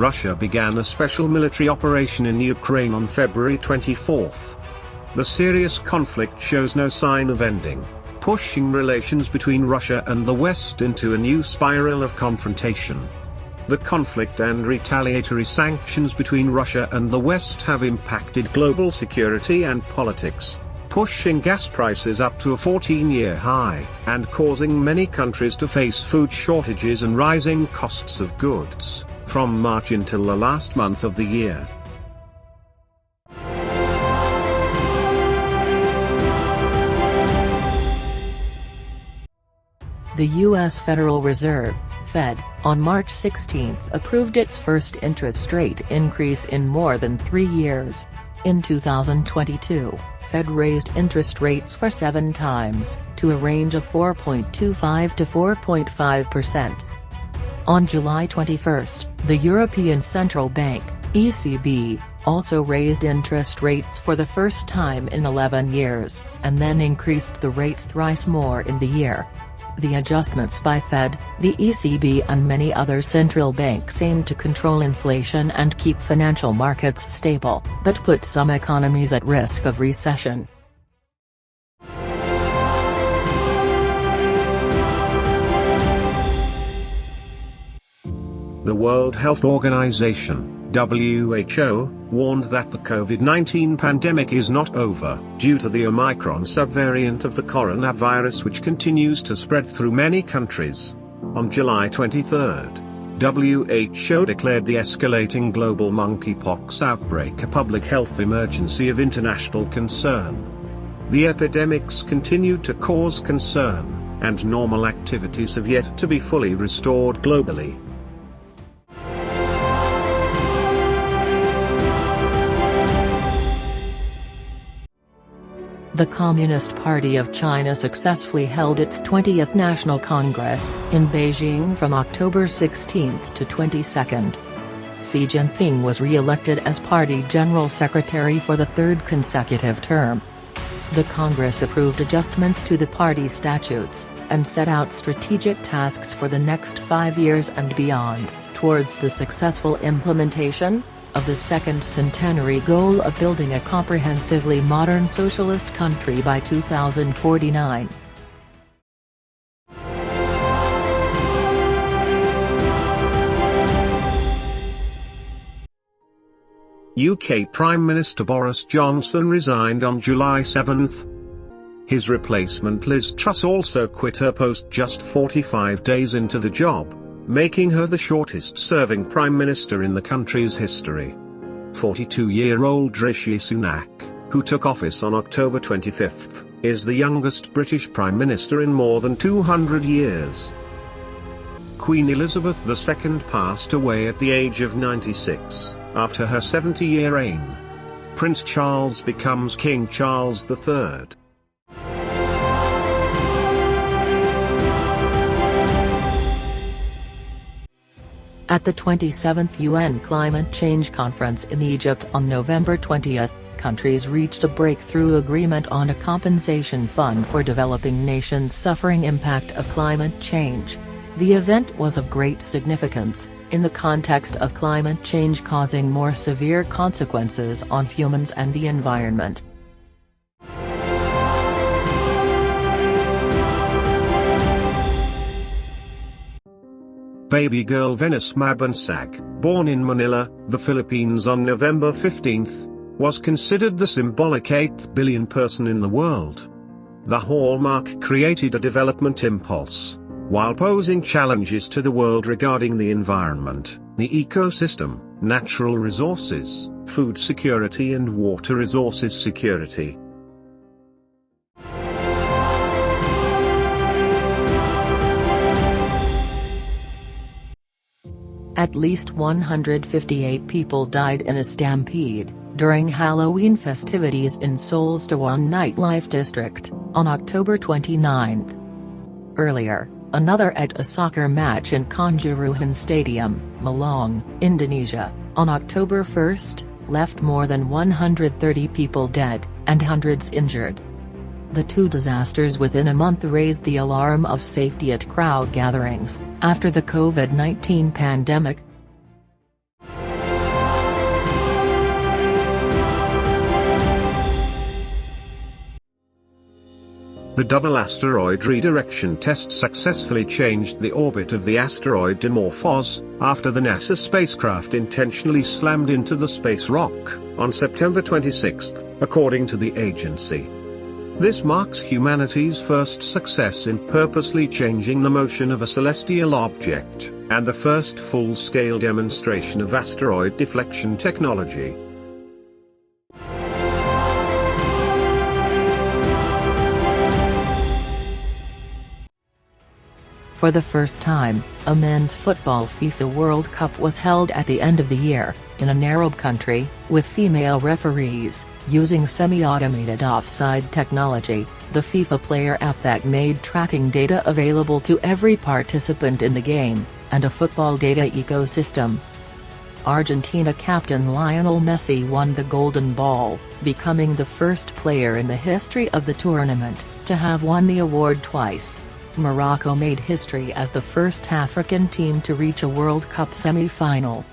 Russia began a special military operation in Ukraine on February 24. The serious conflict shows no sign of ending, pushing relations between Russia and the West into a new spiral of confrontation. The conflict and retaliatory sanctions between Russia and the West have impacted global security and politics, pushing gas prices up to a 14-year high, and causing many countries to face food shortages and rising costs of goods, from March until the last month of the year. The U.S. Federal Reserve, Fed, on March 16 approved its first interest rate increase in more than 3 years. In 2022, Fed raised interest rates for 7 times, to a range of 4.25 to 4.5%. On July 21, the European Central Bank, ECB, also raised interest rates for the first time in 11 years, and then increased the rates thrice more in the year. The adjustments by Fed, the ECB and many other central banks aim to control inflation and keep financial markets stable, but put some economies at risk of recession. The World Health Organization, WHO, warned that the COVID-19 pandemic is not over, due to the Omicron subvariant of the coronavirus which continues to spread through many countries. On July 23, WHO declared the escalating global monkeypox outbreak a public health emergency of international concern. The epidemics continue to cause concern, and normal activities have yet to be fully restored globally. The Communist Party of China successfully held its 20th National Congress, in Beijing from October 16 to 22. Xi Jinping was re-elected as party general secretary for the third consecutive term. The Congress approved adjustments to the party statutes, and set out strategic tasks for the next 5 years and beyond, towards the successful implementation of the second centenary goal of building a comprehensively modern socialist country by 2049. UK Prime Minister Boris Johnson resigned on July 7. His replacement Liz Truss also quit her post just 45 days into the job, making her the shortest-serving Prime Minister in the country's history. 42-year-old Rishi Sunak, who took office on October 25, is the youngest British Prime Minister in more than 200 years. Queen Elizabeth II passed away at the age of 96, after her 70-year reign. Prince Charles becomes King Charles III. At the 27th UN Climate Change Conference in Egypt on November 20, countries reached a breakthrough agreement on a compensation fund for developing nations suffering impact of climate change. The event was of great significance, in the context of climate change causing more severe consequences on humans and the environment. Baby girl Venus Mabansag, born in Manila, the Philippines on November 15, was considered the symbolic 8th billion person in the world. The hallmark created a development impulse, while posing challenges to the world regarding the environment, the ecosystem, natural resources, food security and water resources security. At least 158 people died in a stampede during Halloween festivities in Seoul's Daewon nightlife district, on October 29. Earlier, another at a soccer match in Kanjuruhan Stadium, Malang, Indonesia, on October 1, left more than 130 people dead, and hundreds injured. The two disasters within a month raised the alarm of safety at crowd gatherings, after the COVID-19 pandemic. The double asteroid redirection test successfully changed the orbit of the asteroid Dimorphos, after the NASA spacecraft intentionally slammed into the space rock, on September 26, according to the agency. This marks humanity's first success in purposely changing the motion of a celestial object, and the first full-scale demonstration of asteroid deflection technology. For the first time, a men's football FIFA World Cup was held at the end of the year, in an Arab country, with female referees, using semi-automated offside technology, the FIFA player app that made tracking data available to every participant in the game, and a football data ecosystem. Argentina captain Lionel Messi won the Golden Ball, becoming the first player in the history of the tournament to have won the award twice. Morocco made history as the first African team to reach a World Cup semi-final.